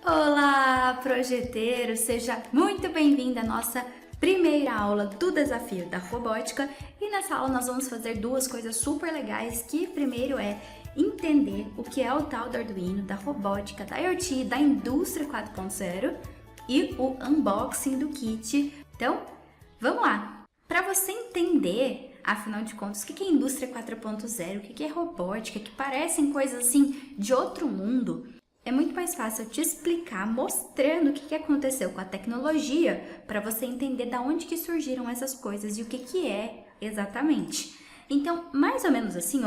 Olá, projeteiro! Seja muito bem-vindo à nossa primeira aula do desafio da robótica. E nessa aula nós vamos fazer duas coisas super legais, que primeiro é entender o que é o tal do Arduino, da robótica, da IoT, da indústria 4.0 e o unboxing do kit. Então, vamos lá! Para você entender, afinal de contas, o que é indústria 4.0, o que é robótica, que parecem coisas assim de outro mundo, é muito mais fácil eu te explicar mostrando o que aconteceu com a tecnologia para você entender de onde que surgiram essas coisas e o que é exatamente. Então, mais ou menos assim,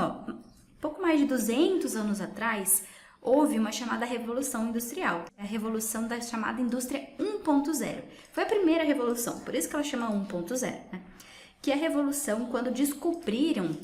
pouco mais de 200 anos atrás, houve uma chamada Revolução Industrial, a revolução da chamada Indústria 1.0. Foi a primeira revolução, por isso que ela chama 1.0, né? Que é a revolução quando descobriram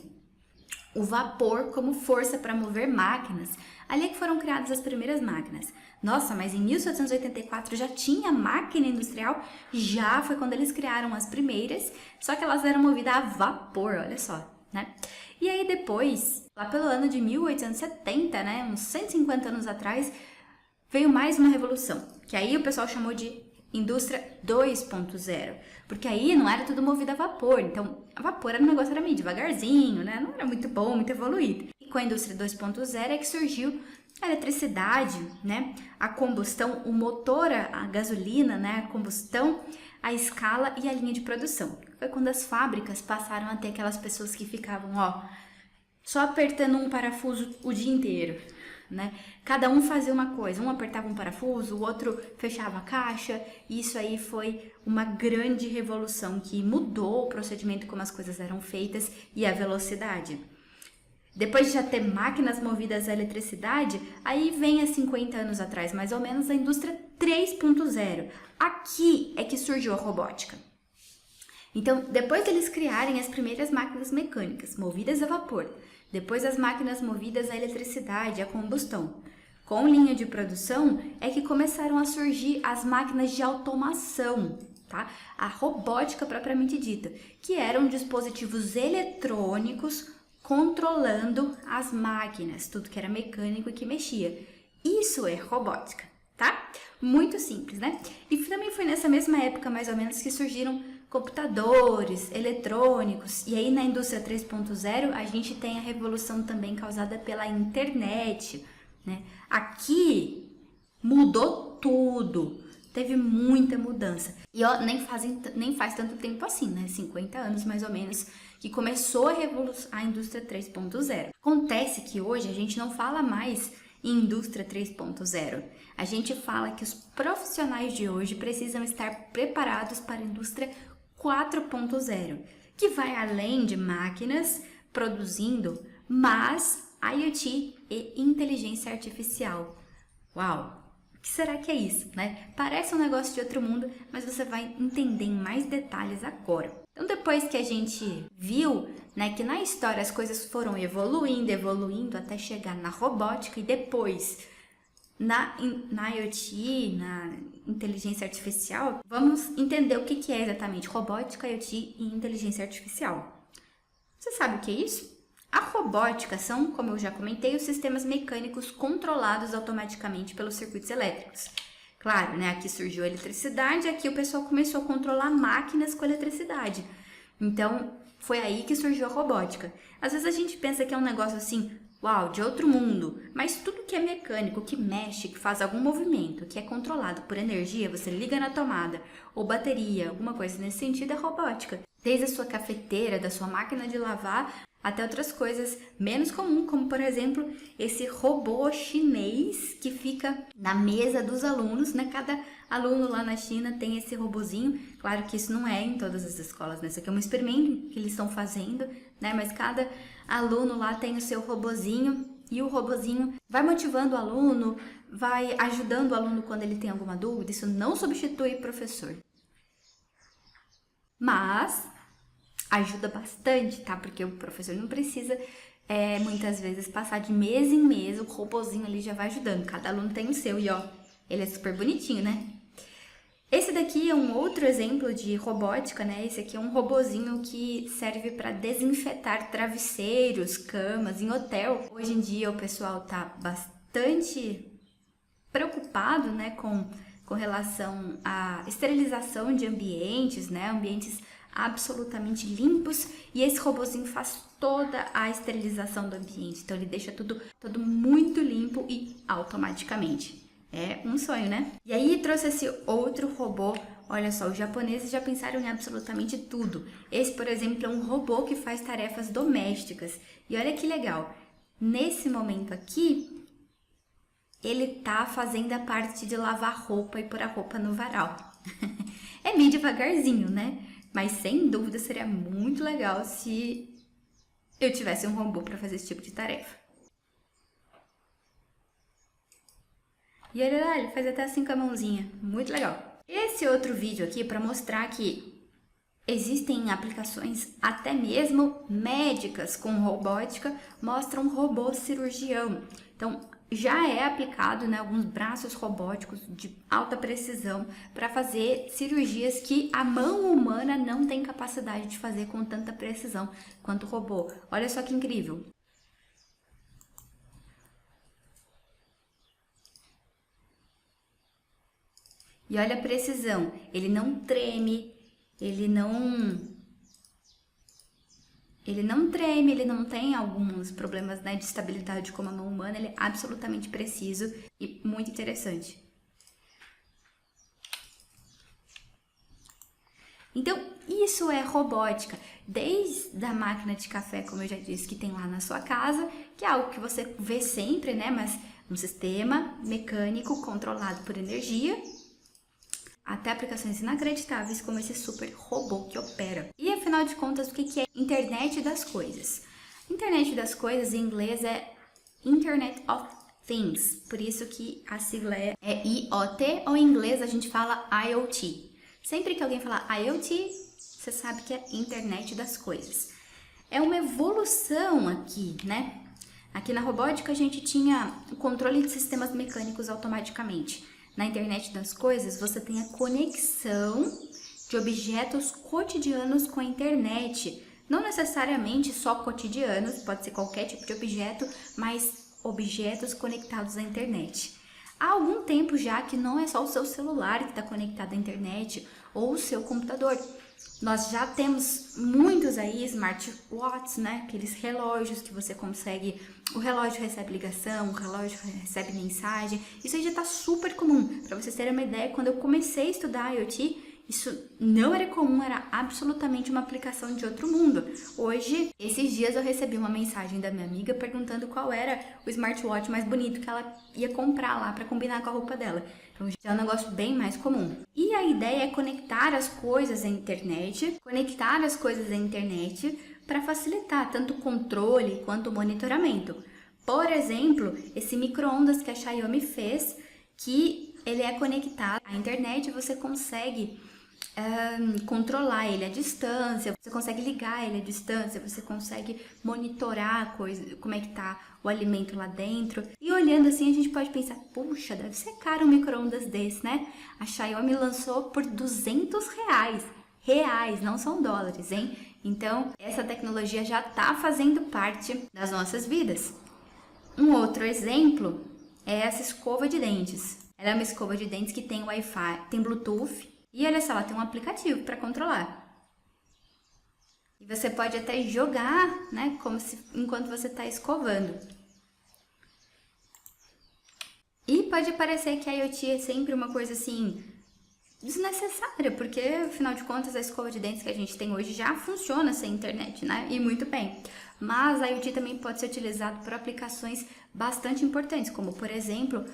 o vapor como força para mover máquinas. Ali é que foram criadas as primeiras máquinas. Nossa, mas em 1784 já tinha máquina industrial? Já foi quando eles criaram as primeiras, só que elas eram movidas a vapor, olha só, né? E aí depois, lá pelo ano de 1870, né, uns 150 anos atrás, veio mais uma revolução, que aí o pessoal chamou de Indústria 2.0, porque aí não era tudo movido a vapor, então a vapor era um negócio era meio devagarzinho, né? Não era muito bom, muito evoluído. E com a Indústria 2.0 é que surgiu a eletricidade, né? A combustão, o motor, a gasolina, né? A combustão, a escala e a linha de produção. Foi quando as fábricas passaram a ter aquelas pessoas que ficavam, só apertando um parafuso o dia inteiro, né? Cada um fazia uma coisa, um apertava um parafuso, o outro fechava a caixa, e isso aí foi uma grande revolução que mudou o procedimento como as coisas eram feitas e a velocidade. Depois de já ter máquinas movidas à eletricidade, aí vem há 50 anos atrás, mais ou menos, a indústria 3.0. Aqui é que surgiu a robótica. Então, depois deles criarem as primeiras máquinas mecânicas movidas a vapor, depois as máquinas movidas à eletricidade, à combustão, com linha de produção, é que começaram a surgir as máquinas de automação, tá? A robótica propriamente dita, que eram dispositivos eletrônicos controlando as máquinas, tudo que era mecânico e que mexia. Isso é robótica, tá? Muito simples, né? E também foi nessa mesma época, mais ou menos, que surgiram computadores, eletrônicos, e aí na indústria 3.0 a gente tem a revolução também causada pela internet, né? Aqui mudou tudo, teve muita mudança. E nem faz tanto tempo assim, né? 50 anos mais ou menos, que começou a indústria 3.0. Acontece que hoje a gente não fala mais em indústria 3.0. A gente fala que os profissionais de hoje precisam estar preparados para a indústria 4.0, que vai além de máquinas produzindo, mas IoT e inteligência artificial. Uau! O que será que é isso, né? Parece um negócio de outro mundo, mas você vai entender em mais detalhes agora. Então, depois que a gente viu, né, que na história as coisas foram evoluindo até chegar na robótica e depois na IoT, na inteligência artificial, vamos entender o que é exatamente robótica, IoT e inteligência artificial. Você sabe o que é isso? A robótica são, como eu já comentei, os sistemas mecânicos controlados automaticamente pelos circuitos elétricos. Claro, né, aqui surgiu a eletricidade, aqui o pessoal começou a controlar máquinas com eletricidade. Então, foi aí que surgiu a robótica. Às vezes a gente pensa que é um negócio assim, uau, de outro mundo, mas tudo que é mecânico, que mexe, que faz algum movimento, que é controlado por energia, você liga na tomada, ou bateria, alguma coisa nesse sentido, é robótica. Desde a sua cafeteira, da sua máquina de lavar, até outras coisas menos comuns, como por exemplo, esse robô chinês que fica na mesa dos alunos, né? Cada aluno lá na China tem esse robozinho. Claro que isso não é em todas as escolas, né? Isso aqui é um experimento que eles estão fazendo, né? Mas cada aluno lá tem o seu robozinho e o robozinho vai motivando o aluno, vai ajudando o aluno quando ele tem alguma dúvida. Isso não substitui professor. Mas ajuda bastante, tá? Porque o professor não precisa, muitas vezes, passar de mês em mês, o robozinho ali já vai ajudando. Cada aluno tem o seu e, ele é super bonitinho, né? Esse daqui é um outro exemplo de robótica, né? Esse aqui é um robozinho que serve para desinfetar travesseiros, camas em hotel. Hoje em dia o pessoal tá bastante preocupado, né, com relação à esterilização de ambientes, né, ambientes absolutamente limpos, e esse robozinho faz toda a esterilização do ambiente, então ele deixa tudo muito limpo e automaticamente. É um sonho, né? E aí trouxe esse outro robô. Olha só, os japoneses já pensaram em absolutamente tudo. Esse, por exemplo, é um robô que faz tarefas domésticas. E olha que legal, nesse momento aqui, ele tá fazendo a parte de lavar roupa e pôr a roupa no varal. É meio devagarzinho, né? Mas sem dúvida seria muito legal se eu tivesse um robô para fazer esse tipo de tarefa. E olha lá, ele faz até assim com a mãozinha. Muito legal. Esse outro vídeo aqui é para mostrar que existem aplicações até mesmo médicas com robótica, mostra um robô cirurgião. Então, já é aplicado, né, alguns braços robóticos de alta precisão para fazer cirurgias que a mão humana não tem capacidade de fazer com tanta precisão quanto o robô. Olha só que incrível. E olha a precisão, ele não treme, ele não treme, ele não tem alguns problemas, né, de estabilidade como a mão humana, ele é absolutamente preciso e muito interessante. Então, isso é robótica, desde a máquina de café, como eu já disse, que tem lá na sua casa, que é algo que você vê sempre, né, mas um sistema mecânico controlado por energia, até aplicações inacreditáveis como esse super robô que opera. E afinal de contas, o que é Internet das Coisas? Internet das Coisas em inglês é Internet of Things, por isso que a sigla é IoT, ou em inglês a gente fala IoT. Sempre que alguém falar IoT, você sabe que é Internet das Coisas. É uma evolução aqui, né? Aqui na robótica a gente tinha o controle de sistemas mecânicos automaticamente. Na internet das coisas, você tem a conexão de objetos cotidianos com a internet. Não necessariamente só cotidianos, pode ser qualquer tipo de objeto, mas objetos conectados à internet. Há algum tempo já que não é só o seu celular que está conectado à internet ou o seu computador. Nós já temos muitos aí smartwatches, né? Aqueles relógios que você consegue, o relógio recebe ligação, o relógio recebe mensagem. Isso aí já está super comum. Para vocês terem uma ideia, quando eu comecei a estudar IoT, isso não era comum, era absolutamente uma aplicação de outro mundo. Hoje, esses dias eu recebi uma mensagem da minha amiga perguntando qual era o smartwatch mais bonito que ela ia comprar lá para combinar com a roupa dela. Então já é um negócio bem mais comum. E a ideia é conectar as coisas à internet, para facilitar tanto o controle quanto o monitoramento. Por exemplo, esse micro-ondas que a Xiaomi fez, que ele é conectado à internet, você consegue controlar ele à distância, você consegue ligar ele à distância, você consegue monitorar a coisa, como é que tá o alimento lá dentro. E olhando assim, a gente pode pensar, puxa, deve ser caro um micro-ondas desse, né? A Xiaomi lançou por R$200. Reais, não são dólares, hein? Então, essa tecnologia já tá fazendo parte das nossas vidas. Um outro exemplo é essa escova de dentes. Ela é uma escova de dentes que tem Wi-Fi, tem Bluetooth e olha só, ela tem um aplicativo para controlar. E você pode até jogar, né, enquanto você está escovando. E pode parecer que a IoT é sempre uma coisa assim desnecessária, porque afinal de contas a escova de dentes que a gente tem hoje já funciona sem internet, né? E muito bem. Mas a IoT também pode ser utilizado para aplicações bastante importantes, como por exemplo,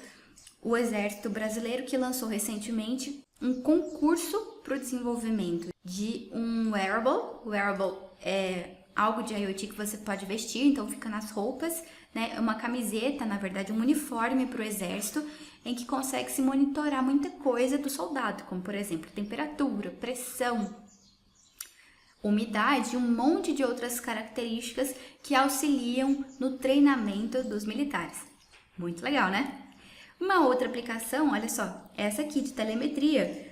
o Exército Brasileiro que lançou recentemente um concurso para o desenvolvimento de um wearable. Wearable é algo de IoT que você pode vestir, então fica nas roupas, né? Uma camiseta, na verdade, um uniforme para o exército, em que consegue se monitorar muita coisa do soldado, como por exemplo, temperatura, pressão, umidade e um monte de outras características que auxiliam no treinamento dos militares. Muito legal, né? Uma outra aplicação, olha só, essa aqui de telemetria.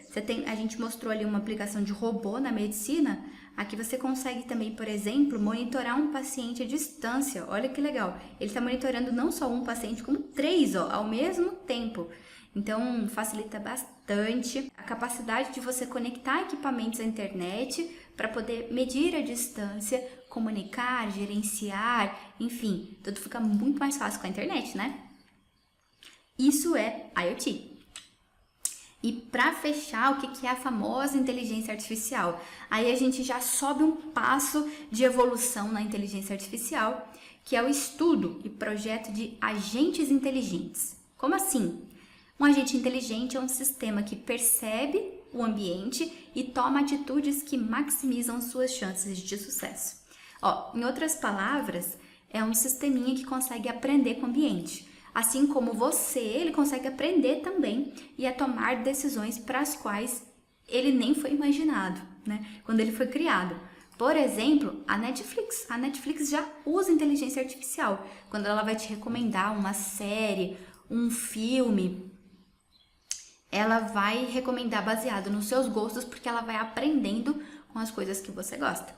A gente mostrou ali uma aplicação de robô na medicina. Aqui você consegue também, por exemplo, monitorar um paciente à distância. Olha que legal. Ele está monitorando não só um paciente, como 3, ó, ao mesmo tempo. Então, facilita bastante a capacidade de você conectar equipamentos à internet para poder medir a distância, comunicar, gerenciar, enfim, tudo fica muito mais fácil com a internet, né? Isso é IoT. E para fechar, o que é a famosa inteligência artificial? Aí a gente já sobe um passo de evolução na inteligência artificial, que é o estudo e projeto de agentes inteligentes. Como assim? Um agente inteligente é um sistema que percebe o ambiente e toma atitudes que maximizam suas chances de sucesso. Em outras palavras, é um sisteminha que consegue aprender com o ambiente. Assim como você, ele consegue aprender também e a tomar decisões para as quais ele nem foi imaginado, né? Quando ele foi criado. Por exemplo, a Netflix já usa inteligência artificial. Quando ela vai te recomendar uma série, um filme, ela vai recomendar baseado nos seus gostos, porque ela vai aprendendo com as coisas que você gosta.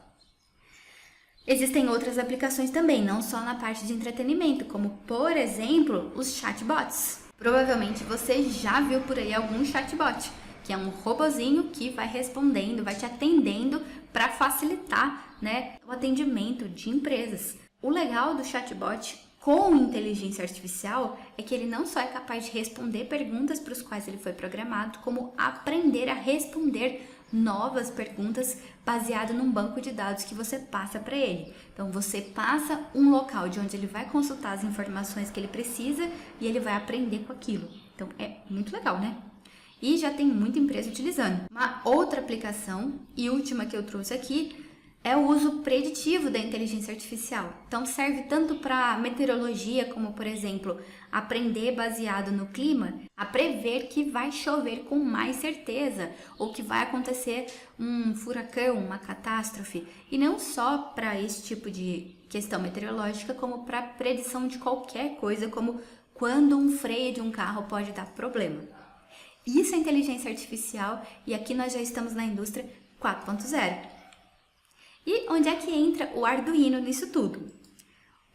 Existem outras aplicações também, não só na parte de entretenimento, como, por exemplo, os chatbots. Provavelmente você já viu por aí algum chatbot, que é um robozinho que vai respondendo, vai te atendendo para facilitar, né, o atendimento de empresas. O legal do chatbot com inteligência artificial é que ele não só é capaz de responder perguntas para os quais ele foi programado, como aprender a responder novas perguntas baseado num banco de dados que você passa para ele. Então você passa um local de onde ele vai consultar as informações que ele precisa e ele vai aprender com aquilo. Então é muito legal, né? E já tem muita empresa utilizando. Uma outra aplicação e última que eu trouxe aqui é o uso preditivo da inteligência artificial. Então serve tanto para meteorologia, como por exemplo, aprender baseado no clima, a prever que vai chover com mais certeza, ou que vai acontecer um furacão, uma catástrofe. E não só para esse tipo de questão meteorológica, como para predição de qualquer coisa, como quando um freio de um carro pode dar problema. Isso é inteligência artificial e aqui nós já estamos na indústria 4.0. E onde é que entra o Arduino nisso tudo?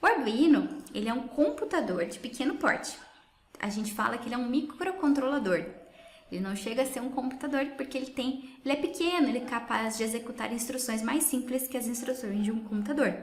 O Arduino, ele é um computador de pequeno porte. A gente fala que ele é um microcontrolador. Ele não chega a ser um computador porque ele é pequeno, ele é capaz de executar instruções mais simples que as instruções de um computador.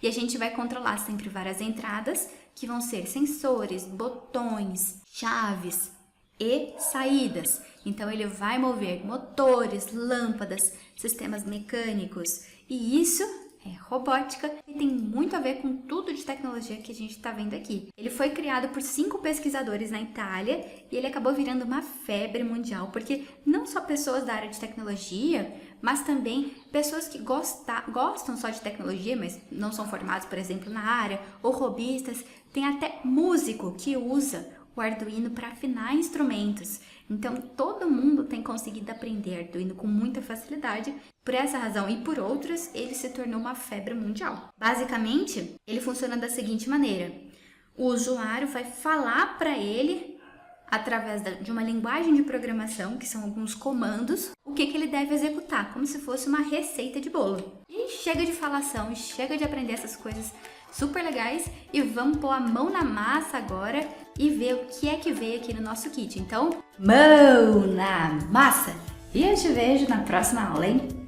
E a gente vai controlar sempre várias entradas, que vão ser sensores, botões, chaves e saídas. Então ele vai mover motores, lâmpadas, sistemas mecânicos. E isso é robótica e tem muito a ver com tudo de tecnologia que a gente está vendo aqui. Ele foi criado por 5 pesquisadores na Itália e ele acabou virando uma febre mundial, porque não só pessoas da área de tecnologia, mas também pessoas que gostam só de tecnologia, mas não são formados, por exemplo, na área, ou hobbyistas. Tem até músico que usa o Arduino para afinar instrumentos. Então, todo mundo tem conseguido aprender Arduino com muita facilidade. Por essa razão e por outras, ele se tornou uma febre mundial. Basicamente, ele funciona da seguinte maneira. O usuário vai falar para ele, através de uma linguagem de programação, que são alguns comandos, o que ele deve executar, como se fosse uma receita de bolo. E chega de falação, chega de aprender essas coisas super legais e vamos pôr a mão na massa agora e ver o que é que veio aqui no nosso kit. Então, mão na massa! E eu te vejo na próxima aula, hein?